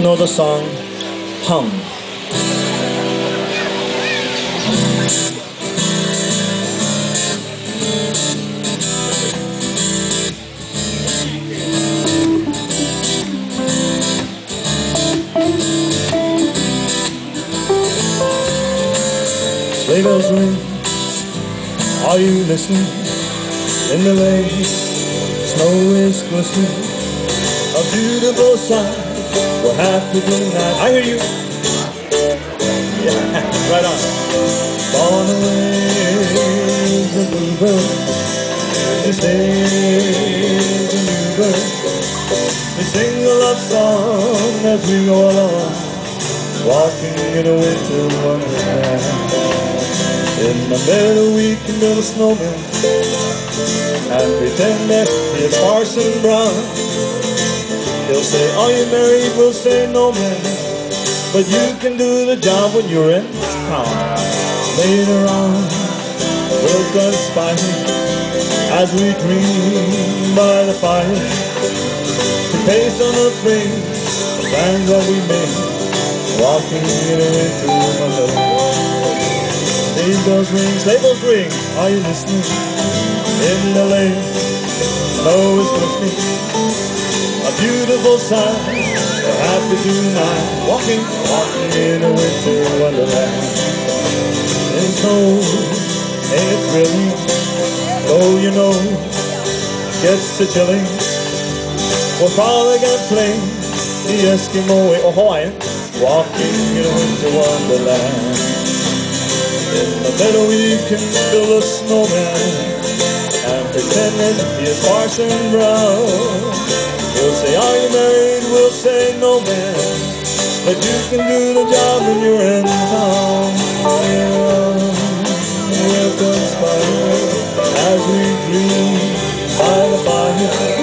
know the song Hum? Sleigh bells ring, are you listening? In the lane, snow is glistening, a beautiful sight. We're happy tonight. I hear you. Yeah, right on. Gone away is the bluebird. This is a new bird. We sing a love song as we go along, walking in a winter wonderland. In the meadow we can build a snowman and pretend that it's Parson Brown. He'll say, are you married? We'll say, no man, but you can do the job when you're in town. Later on, we'll conspire as we dream by the fire to taste on the things, the plans that we made, walking in a winter wonderland. Sleigh bells ring, sleigh bells ring, are you listening? In the lane, snow is glistening, a beautiful sight. We're happy tonight, walking in a winter wonderland. It's cold, ain't it thrilling? Oh, you know, gets a chilling. We're probably gonna play the Eskimo or Hawaiian, walking in a winter wonderland. In the meadow we can build a snowman and pretend that he is Parson Brown. We'll say, are you married? We'll say, no man, but you can do the job when you're in town. We'll conspire as we dream by the fire